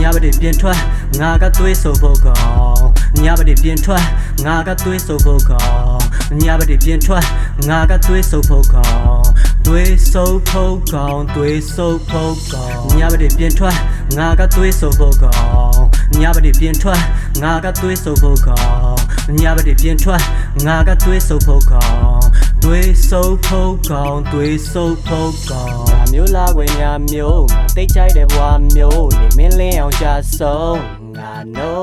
ညဘတိပြင်ထွက်ငါကသွေးဆိုဖို့ကောင်ညဘတိပြင်ထွက်ငါကသွေးဆိုဖို့ကောင်ညဘတိပြင်ထွက်ငါကသွေးဆိုဖို့ကောင်သွေးဆိုဖို့ကောင်သွေးဆိုဖို့ကောင်ညဘတိပြင်ထွက်ငါကသွေးဆိုဖို့ကောင်ညဘတိပြင်ထွက်ငါကသွေးဆိုဖို့ကောင်ညဘတိပြင်ထွက်ငါကသွေးဆိုဖို့ကောင်သွေးဆိုဖို့ကောင်သွေးဆိုဖို့ကောင်မျိုးလာဝင်ညာမျိုးငါတိတ်ကြိုက်တဲ့ဘွားမျိုးနေမင်းလင်းအောင်ချဆုံးငါနုံ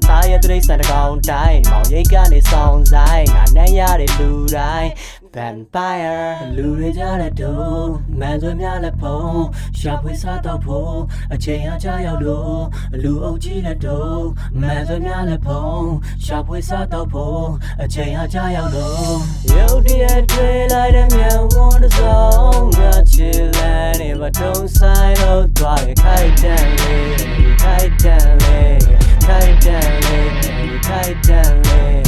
သားရဲ့တိရစ္ဆာန်တစ်ကောင်တိုင်းမောင်ရိတ်ကနေဆောင်ဆိုင်ငါနဲ့ရတဲ့လူတိုင်း Vampire လူတွေကြတဲ့တို့မန်စွဲများလက်ဖုံးရှာဖွေစားတော့ဖို့အချိန်အားကြရောက်လို့လူအုပ်ကြီးတဲ့တို့မန်စွဲများလက်ဖုံးရှာဖွေစားတော့ဖို့အချိန်အားကြရောက်လို့ရုပ်တရက်တွေ့လိုက်တဲ့မျက်ဝန်းတစ်စုံငါချစ်လန်းနေပါတုံးဆိုင်လို့သွားရခိုက်တန်လေးခိုက်တန်လေးခိုက်တန်လေးခိုက်တန်လေး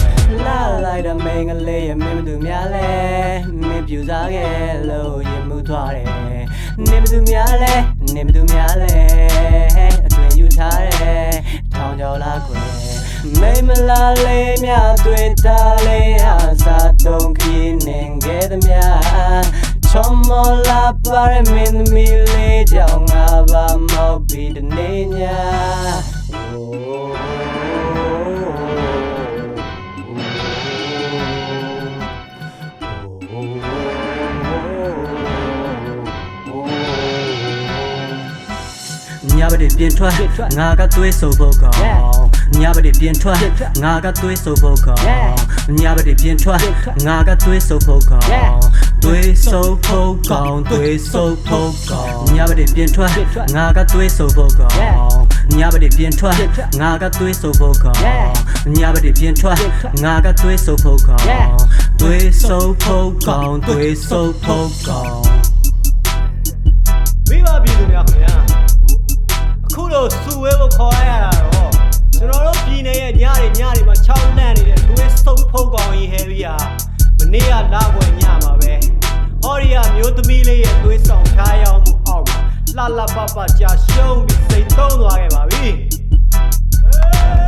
လာလိုက်တဲ့မင်းကလေးရဲ့မင်းတို့များလဲမင်းပြူစားခဲ့လို့ရင်မှုသွားတယ်နေမသူများလဲနေမသူများလဲအတွင်ယူထားတယ်ထောင်ကျော်လာခွေမိမလာလေးများတွေ့တာလေးဟာစာတုံးခင်းနေခဲ့သည်များချောမလာပါရမင်းမီလေးကြောင့်ငါပါမောက်ပြီးတနေ့ညညဘတိပြင်ထွက်ငါကသွေးဆိုဖို့ကောင်ညဘတိပြင်ထွက်ငါကသွေးဆိုဖို့ကောင်ညဘတိပြင်ထွက်ငါကသွေးဆိုဖို့ကောင်သွေးဆိုဖို့ကောင်သွေးဆိုဖို့ကောင်ညဘတိပြင်ထွက်ငါကသွေးဆိုဖို့ကောင်ညဘတိပြင်ထွက်ငါကသွေးဆိုဖို့ကောင်ညဘတိပြင်ထွက်ငါကသွေးဆိုဖို့ကောင်သွေးဆိုဖို့ကောင်သွေးဆိုဖို့ကောင်မိဘပြည်သူများခင်ဗျာအခုလိုစုဝဲကိုခေါ်ရတာတော့ကျွန်တော်တို့ပြည်နယ်ရဲ့ညတွေမှာ6လန့်နေတဲ့သွေးစုပ်ဖုတ်ကောင်ကြီးဟဲရီယာမနေ့ကလာပွဲညမှာပဲဟော်ရီယာမျိုးသမီးလေးရဲ့သွေးဆောင်ဖြားရောက်မှုအောက်မှာလှလှပပကြာရှုံးပြီးစိတ်သုံးသွားခဲ့ပါပြီ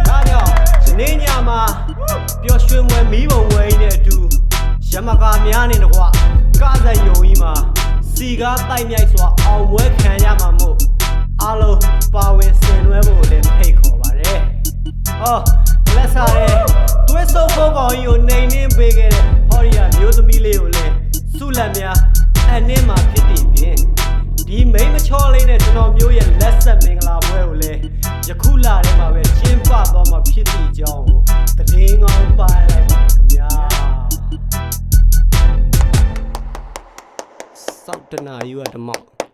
ဒါကြောင့်ဒီနေ့ညမှာပျော်ရွှင်မွယ်မီးပုံဝဲကြီးနဲ့အတူရမကာများနဲ့တကွကားဆိုင်ယုံကြီးမှာစီကားတိုက်မြိုက်စွာအောင်ပွဲခံရမှာမို့အားလုံးပါဝင်ဆင်နွှဲဖို့လည်းဖိတ်ခေါ်ပါတယ်။ဟောလက်စားတဲ့သွေးစုပ်ဖို့ကောင်ကြီးကိုနှိမ်နှင်းပေးခဲ့တဲ့ဟော်ရီယာမျိုးသမီးလေးကိုလည်းစုလက်များအနှင်းမှာဖြစ်တည်ပြင်ဒီမိန်းမချောလေးနဲ့ကျွန်တော်မျိုးရဲ့လက်ဆက်မင်္ဂလာပွဲကိုလည်းယခုလထဲမှာပဲကျင်းပသွားမှာဖြစ်တည်ကြောင်းကိုသတင်းကောင်းပါလိုက်ပါခင်ဗျာ။စောက်တနာယူရတမောက်